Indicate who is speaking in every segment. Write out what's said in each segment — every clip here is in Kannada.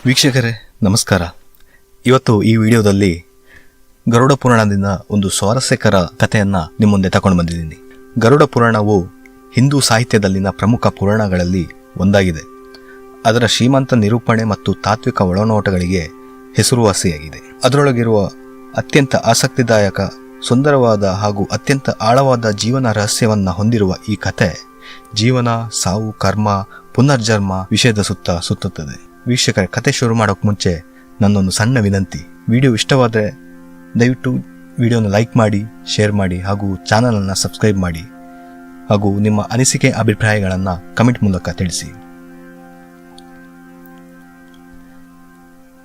Speaker 1: ವೀಕ್ಷಕರೇ ನಮಸ್ಕಾರ. ಇವತ್ತು ಈ ವಿಡಿಯೋದಲ್ಲಿ ಗರುಡ ಪುರಾಣದಿಂದ ಒಂದು ಸ್ವಾರಸ್ಯಕರ ಕಥೆಯನ್ನು ನಿಮ್ಮ ಮುಂದೆ ತಗೊಂಡು ಬಂದಿದ್ದೀನಿ. ಗರುಡ ಪುರಾಣವು ಹಿಂದೂ ಸಾಹಿತ್ಯದಲ್ಲಿನ ಪ್ರಮುಖ ಪುರಾಣಗಳಲ್ಲಿ ಒಂದಾಗಿದೆ. ಅದರ ಶ್ರೀಮಂತ ನಿರೂಪಣೆ ಮತ್ತು ತಾತ್ವಿಕ ಒಳನೋಟಗಳಿಗೆ ಹೆಸರುವಾಸಿಯಾಗಿದೆ. ಅದರೊಳಗಿರುವ ಅತ್ಯಂತ ಆಸಕ್ತಿದಾಯಕ, ಸುಂದರವಾದ ಹಾಗೂ ಅತ್ಯಂತ ಆಳವಾದ ಜೀವನ ರಹಸ್ಯವನ್ನು ಹೊಂದಿರುವ ಈ ಕಥೆ ಜೀವನ, ಸಾವು, ಕರ್ಮ, ಪುನರ್ಜನ್ಮ ವಿಷಯದ ಸುತ್ತುತ್ತದೆ. ವೀಕ್ಷಕರ, ಕತೆ ಶುರು ಮಾಡೋಕೆ ಮುಂಚೆ ನನ್ನೊಂದು ಸಣ್ಣ ವಿನಂತಿ. ವಿಡಿಯೋ ಇಷ್ಟವಾದರೆ ದಯವಿಟ್ಟು ವಿಡಿಯೋನ ಲೈಕ್ ಮಾಡಿ, ಶೇರ್ ಮಾಡಿ ಹಾಗೂ ಚಾನಲನ್ನು ಸಬ್ಸ್ಕ್ರೈಬ್ ಮಾಡಿ ಹಾಗೂ ನಿಮ್ಮ ಅನಿಸಿಕೆ ಅಭಿಪ್ರಾಯಗಳನ್ನು ಕಮೆಂಟ್ ಮೂಲಕ ತಿಳಿಸಿ.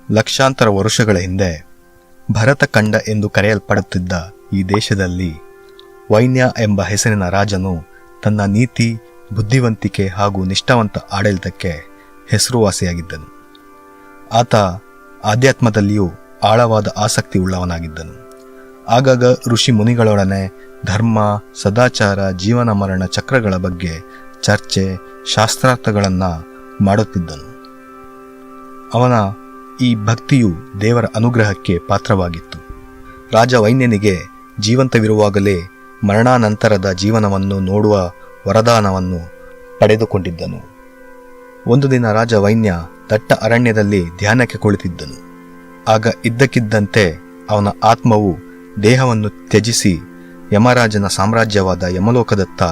Speaker 1: ಲಕ್ಷಾಂತರ ವರ್ಷಗಳ ಹಿಂದೆ ಭರತಖಂಡ ಎಂದು ಕರೆಯಲ್ಪಡುತ್ತಿದ್ದ ಈ ದೇಶದಲ್ಲಿ ವೈನ್ಯ ಎಂಬ ಹೆಸರಿನ ರಾಜನು ತನ್ನ ನೀತಿ, ಬುದ್ಧಿವಂತಿಕೆ ಹಾಗೂ ನಿಷ್ಠಾವಂತ ಆಡಳಿತಕ್ಕೆ ಹೆಸರುವಾಸಿಯಾಗಿದ್ದನು. ಆತ ಆಧ್ಯಾತ್ಮದಲ್ಲಿಯೂ ಆಳವಾದ ಆಸಕ್ತಿ ಉಳ್ಳವನಾಗಿದ್ದನು. ಆಗಾಗ ಋಷಿ ಮುನಿಗಳೊಡನೆ ಧರ್ಮ, ಸದಾಚಾರ, ಜೀವನ ಮರಣ ಚಕ್ರಗಳ ಬಗ್ಗೆ ಚರ್ಚೆ, ಶಾಸ್ತ್ರಾರ್ಥಗಳನ್ನು ಮಾಡುತ್ತಿದ್ದನು. ಅವನ ಈ ಭಕ್ತಿಯು ದೇವರ ಅನುಗ್ರಹಕ್ಕೆ ಪಾತ್ರವಾಗಿತ್ತು. ರಾಜ ವೈನ್ಯನಿಗೆ ಜೀವಂತವಿರುವಾಗಲೇ ಮರಣಾನಂತರದ ಜೀವನವನ್ನು ನೋಡುವ ವರದಾನವನ್ನು ಪಡೆದುಕೊಂಡಿದ್ದನು. ಒಂದು ದಿನ ರಾಜ ವೈನ್ಯ ದಟ್ಟ ಅರಣ್ಯದಲ್ಲಿ ಧ್ಯಾನಕ್ಕೆ ಕುಳಿತಿದ್ದನು. ಆಗ ಇದ್ದಕ್ಕಿದ್ದಂತೆ ಅವನ ಆತ್ಮವು ದೇಹವನ್ನು ತ್ಯಜಿಸಿ ಯಮರಾಜನ ಸಾಮ್ರಾಜ್ಯವಾದ ಯಮಲೋಕದತ್ತ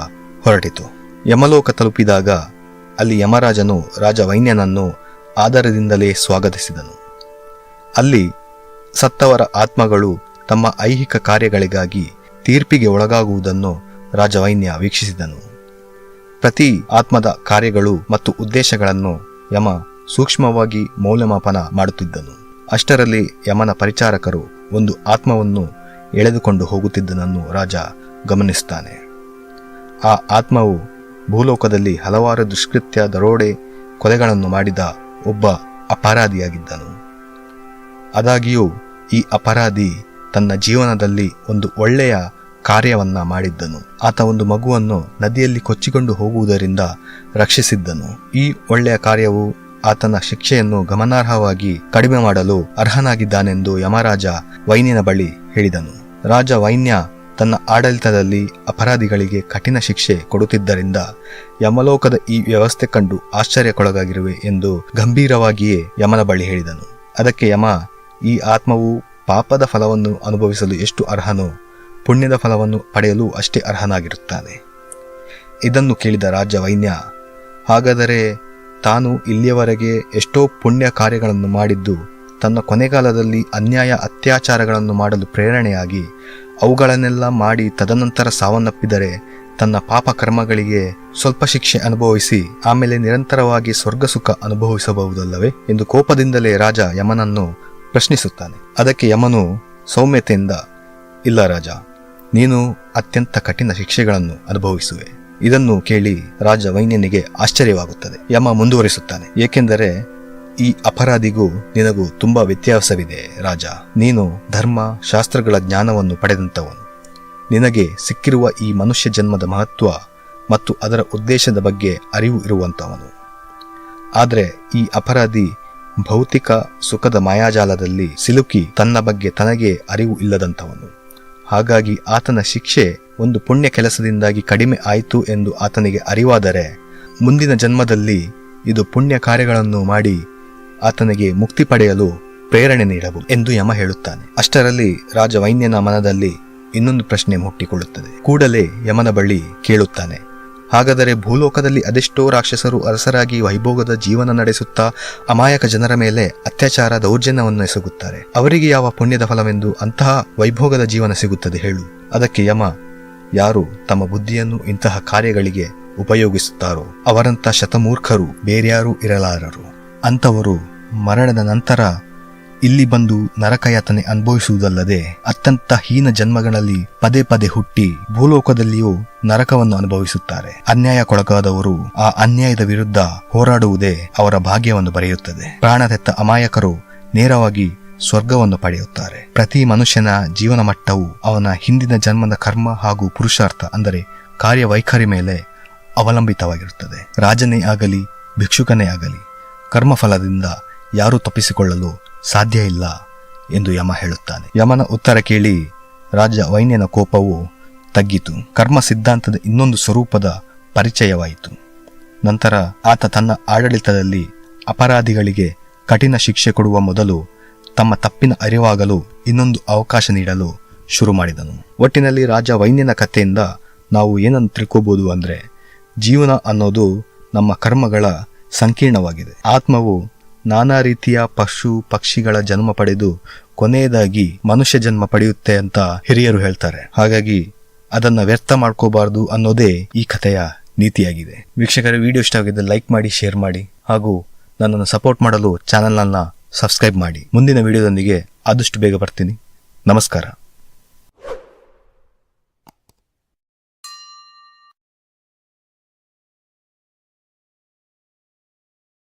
Speaker 1: ಹೊರಟಿತು. ಯಮಲೋಕ ತಲುಪಿದಾಗ ಅಲ್ಲಿ ಯಮರಾಜನು ರಾಜ ವೈನ್ಯನನ್ನು ಆದರದಿಂದಲೇ ಸ್ವಾಗತಿಸಿದನು. ಅಲ್ಲಿ ಸತ್ತವರ ಆತ್ಮಗಳು ತಮ್ಮ ಐಹಿಕ ಕಾರ್ಯಗಳಿಗಾಗಿ ತೀರ್ಪಿಗೆ ಒಳಗಾಗುವುದನ್ನು ರಾಜವೈನ್ಯ ವೀಕ್ಷಿಸಿದನು. ಪ್ರತಿ ಆತ್ಮದ ಕಾರ್ಯಗಳು ಮತ್ತು ಉದ್ದೇಶಗಳನ್ನು ಯಮ ಸೂಕ್ಷ್ಮವಾಗಿ ಮೌಲ್ಯಮಾಪನ ಮಾಡುತ್ತಿದ್ದನು. ಅಷ್ಟರಲ್ಲಿ ಯಮನ ಪರಿಚಾರಕರು ಒಂದು ಆತ್ಮವನ್ನು ಎಳೆದುಕೊಂಡು ಹೋಗುತ್ತಿದ್ದನನ್ನು ರಾಜ ಗಮನಿಸುತ್ತಾನೆ. ಆ ಆತ್ಮವು ಭೂಲೋಕದಲ್ಲಿ ಹಲವಾರು ದುಷ್ಕೃತ್ಯ, ದರೋಡೆ, ಕೊಲೆಗಳನ್ನು ಮಾಡಿದ ಒಬ್ಬ ಅಪರಾಧಿಯಾಗಿದ್ದನು. ಆದಾಗ್ಯೂ ಈ ಅಪರಾಧಿ ತನ್ನ ಜೀವನದಲ್ಲಿ ಒಂದು ಒಳ್ಳೆಯ ಕಾರ್ಯವನ್ನ ಮಾಡಿದ್ದನು. ಆತ ಒಂದು ಮಗುವನ್ನು ನದಿಯಲ್ಲಿ ಕೊಚ್ಚಿಕೊಂಡು ಹೋಗುವುದರಿಂದ ರಕ್ಷಿಸಿದ್ದನು. ಈ ಒಳ್ಳೆಯ ಕಾರ್ಯವು ಆತನ ಶಿಕ್ಷೆಯನ್ನು ಗಮನಾರ್ಹವಾಗಿ ಕಡಿಮೆ ಮಾಡಲು ಅರ್ಹನಾಗಿದ್ದಾನೆಂದು ಯಮರಾಜ ವೈನ್ಯನ ಬಳಿ ಹೇಳಿದನು. ರಾಜ ವೈನ್ಯ ತನ್ನ ಆಡಳಿತದಲ್ಲಿ ಅಪರಾಧಿಗಳಿಗೆ ಕಠಿಣ ಶಿಕ್ಷೆ ಕೊಡುತ್ತಿದ್ದರಿಂದ ಯಮಲೋಕದ ಈ ವ್ಯವಸ್ಥೆ ಕಂಡು ಆಶ್ಚರ್ಯಕ್ಕೊಳಗಾಗಿರುವೆ ಎಂದು ಗಂಭೀರವಾಗಿಯೇ ಯಮನ ಬಳಿ ಹೇಳಿದನು. ಅದಕ್ಕೆ ಯಮ, ಈ ಆತ್ಮವು ಪಾಪದ ಫಲವನ್ನು ಅನುಭವಿಸಲು ಎಷ್ಟು ಅರ್ಹನೋ ಪುಣ್ಯದ ಫಲವನ್ನು ಪಡೆಯಲು ಅಷ್ಟೇ ಅರ್ಹನಾಗಿರುತ್ತಾನೆ. ಇದನ್ನು ಕೇಳಿದ ರಾಜ ವೈನ್ಯ, ಹಾಗಾದರೆ ತಾನು ಇಲ್ಲಿಯವರೆಗೆ ಎಷ್ಟೋ ಪುಣ್ಯ ಕಾರ್ಯಗಳನ್ನು ಮಾಡಿದ್ದು ತನ್ನ ಕೊನೆಗಾಲದಲ್ಲಿ ಅನ್ಯಾಯ, ಅತ್ಯಾಚಾರಗಳನ್ನು ಮಾಡಲು ಪ್ರೇರಣೆಯಾಗಿ ಅವುಗಳನ್ನೆಲ್ಲ ಮಾಡಿ ತದನಂತರ ಸಾವನ್ನಪ್ಪಿದರೆ ತನ್ನ ಪಾಪ ಕರ್ಮಗಳಿಗೆ ಸ್ವಲ್ಪ ಶಿಕ್ಷೆ ಅನುಭವಿಸಿ ಆಮೇಲೆ ನಿರಂತರವಾಗಿ ಸ್ವರ್ಗ ಸುಖ ಅನುಭವಿಸಬಹುದಲ್ಲವೇ ಎಂದು ಕೋಪದಿಂದಲೇ ರಾಜ ಯಮನನ್ನು ಪ್ರಶ್ನಿಸುತ್ತಾನೆ. ಅದಕ್ಕೆ ಯಮನು ಸೌಮ್ಯತೆಯಿಂದ, ಇಲ್ಲ ರಾಜ, ನೀನು ಅತ್ಯಂತ ಕಠಿಣ ಶಿಕ್ಷೆಗಳನ್ನು ಅನುಭವಿಸುವೆ. ಇದನ್ನು ಕೇಳಿ ರಾಜ ವೈನ್ಯನಿಗೆ ಆಶ್ಚರ್ಯವಾಗುತ್ತದೆ. ಯಮ ಮುಂದುವರಿಸುತ್ತಾನೆ, ಏಕೆಂದರೆ ಈ ಅಪರಾಧಿಗೂ ನಿನಗೂ ತುಂಬಾ ವ್ಯತ್ಯಾಸವಿದೆ ರಾಜ. ನೀನು ಧರ್ಮ, ಶಾಸ್ತ್ರಗಳ ಜ್ಞಾನವನ್ನು ಪಡೆದಂಥವನು. ನಿನಗೆ ಸಿಕ್ಕಿರುವ ಈ ಮನುಷ್ಯ ಜನ್ಮದ ಮಹತ್ವ ಮತ್ತು ಅದರ ಉದ್ದೇಶದ ಬಗ್ಗೆ ಅರಿವು ಇರುವಂಥವನು. ಆದರೆ ಈ ಅಪರಾಧಿ ಭೌತಿಕ ಸುಖದ ಮಾಯಾಜಾಲದಲ್ಲಿ ಸಿಲುಕಿ ತನ್ನ ಬಗ್ಗೆ ತನಗೆ ಅರಿವು ಇಲ್ಲದಂಥವನು. ಹಾಗಾಗಿ ಆತನ ಶಿಕ್ಷೆ ಒಂದು ಪುಣ್ಯ ಕೆಲಸದಿಂದಾಗಿ ಕಡಿಮೆ ಆಯಿತು ಎಂದು ಆತನಿಗೆ ಅರಿವಾದರೆ ಮುಂದಿನ ಜನ್ಮದಲ್ಲಿ ಇದು ಪುಣ್ಯ ಕಾರ್ಯಗಳನ್ನು ಮಾಡಿ ಆತನಿಗೆ ಮುಕ್ತಿ ಪಡೆಯಲು ಪ್ರೇರಣೆ ನೀಡಬಹುದು ಎಂದು ಯಮ ಹೇಳುತ್ತಾನೆ. ಅಷ್ಟರಲ್ಲಿ ರಾಜ ವೈನ್ಯನ ಮನದಲ್ಲಿ ಇನ್ನೊಂದು ಪ್ರಶ್ನೆ ಹುಟ್ಟಿಕೊಳ್ಳುತ್ತದೆ. ಕೂಡಲೇ ಯಮನ ಬಳಿ ಕೇಳುತ್ತಾನೆ, ಹಾಗಾದರೆ ಭೂಲೋಕದಲ್ಲಿ ಅದೆಷ್ಟೋ ರಾಕ್ಷಸರು ಅರಸರಾಗಿ ವೈಭೋಗದ ಜೀವನ ನಡೆಸುತ್ತಾ ಅಮಾಯಕ ಜನರ ಮೇಲೆ ಅತ್ಯಾಚಾರ, ದೌರ್ಜನ್ಯವನ್ನು ಎಸಗುತ್ತಾರೆ. ಅವರಿಗೆ ಯಾವ ಪುಣ್ಯದ ಫಲವೆಂದು ಅಂತಹ ವೈಭೋಗದ ಜೀವನ ಸಿಗುತ್ತದೆ ಹೇಳು. ಅದಕ್ಕೆ ಯಮ, ಯಾರು ತಮ್ಮ ಬುದ್ಧಿಯನ್ನು ಇಂತಹ ಕಾರ್ಯಗಳಿಗೆ ಉಪಯೋಗಿಸುತ್ತಾರೋ ಅವರಂಥ ಶತಮೂರ್ಖರು ಬೇರ್ಯಾರೂ ಇರಲಾರರು. ಅಂಥವರು ಮರಣದ ನಂತರ ಇಲ್ಲಿ ಬಂದು ನರಕಯಾತನೆ ಅನುಭವಿಸುವುದಲ್ಲದೆ ಅತ್ಯಂತ ಹೀನ ಜನ್ಮಗಳಲ್ಲಿ ಪದೇ ಪದೇ ಹುಟ್ಟಿ ಭೂಲೋಕದಲ್ಲಿಯೂ ನರಕವನ್ನು ಅನುಭವಿಸುತ್ತಾರೆ. ಅನ್ಯಾಯಕ್ಕೊಳಗಾದವರು ಆ ಅನ್ಯಾಯದ ವಿರುದ್ಧ ಹೋರಾಡುವುದೇ ಅವರ ಭಾಗ್ಯವನ್ನು ಬರೆಯುತ್ತದೆ. ಪ್ರಾಣತೆತ್ತ ಅಮಾಯಕರು ನೇರವಾಗಿ ಸ್ವರ್ಗವನ್ನು ಪಡೆಯುತ್ತಾರೆ. ಪ್ರತಿ ಮನುಷ್ಯನ ಜೀವನ ಮಟ್ಟವು ಅವನ ಹಿಂದಿನ ಜನ್ಮದ ಕರ್ಮ ಹಾಗೂ ಪುರುಷಾರ್ಥ ಅಂದರೆ ಕಾರ್ಯವೈಖರಿ ಮೇಲೆ ಅವಲಂಬಿತವಾಗಿರುತ್ತದೆ. ರಾಜನೇ ಆಗಲಿ, ಭಿಕ್ಷುಕನೇ ಆಗಲಿ, ಕರ್ಮಫಲದಿಂದ ಯಾರೂ ತಪ್ಪಿಸಿಕೊಳ್ಳಲು ಸಾಧ್ಯ ಇಲ್ಲ ಎಂದು ಯಮ ಹೇಳುತ್ತಾನೆ. ಯಮನ ಉತ್ತರ ಕೇಳಿ ರಾಜ ವೈನ್ಯನ ಕೋಪವು ತಗ್ಗಿತು. ಕರ್ಮ ಸಿದ್ಧಾಂತದ ಇನ್ನೊಂದು ಸ್ವರೂಪದ ಪರಿಚಯವಾಯಿತು. ನಂತರ ಆತ ತನ್ನ ಆಡಳಿತದಲ್ಲಿ ಅಪರಾಧಿಗಳಿಗೆ ಕಠಿಣ ಶಿಕ್ಷೆ ಕೊಡುವ ಮೊದಲು ತಮ್ಮ ತಪ್ಪಿನ ಅರಿವಾಗಲು ಇನ್ನೊಂದು ಅವಕಾಶ ನೀಡಲು ಶುರು ಮಾಡಿದನು. ಒಟ್ಟಿನಲ್ಲಿ ರಾಜ ವೈನ್ಯನ ಕಥೆಯಿಂದ ನಾವು ಏನನ್ನು ತಿಳ್ಕೋಬಹುದು ಅಂದರೆ, ಜೀವನ ಅನ್ನೋದು ನಮ್ಮ ಕರ್ಮಗಳ ಸಂಕೀರ್ಣವಾಗಿದೆ. ಆತ್ಮವು ನಾನಾ ರೀತಿಯ ಪಶು ಪಕ್ಷಿಗಳ ಜನ್ಮ ಪಡೆದು ಕೊನೆಯದಾಗಿ ಮನುಷ್ಯ ಜನ್ಮ ಪಡೆಯುತ್ತೆ ಅಂತ ಹಿರಿಯರು ಹೇಳ್ತಾರೆ. ಹಾಗಾಗಿ ಅದನ್ನ ವ್ಯರ್ಥ ಮಾಡ್ಕೋಬಾರ್ದು ಅನ್ನೋದೇ ಈ ಕಥೆಯ ನೀತಿಯಾಗಿದೆ. ವೀಕ್ಷಕರ, ವಿಡಿಯೋ ಇಷ್ಟ ಆಗಿದ್ದರೆ ಲೈಕ್ ಮಾಡಿ, ಶೇರ್ ಮಾಡಿ ಹಾಗೂ ನನ್ನನ್ನು ಸಪೋರ್ಟ್ ಮಾಡಲು ಚಾನೆಲ್ನ ಸಬ್ಸ್ಕ್ರೈಬ್ ಮಾಡಿ. ಮುಂದಿನ ವಿಡಿಯೋದೊಂದಿಗೆ ಆದಷ್ಟು ಬೇಗ ಬರ್ತೀನಿ. ನಮಸ್ಕಾರ.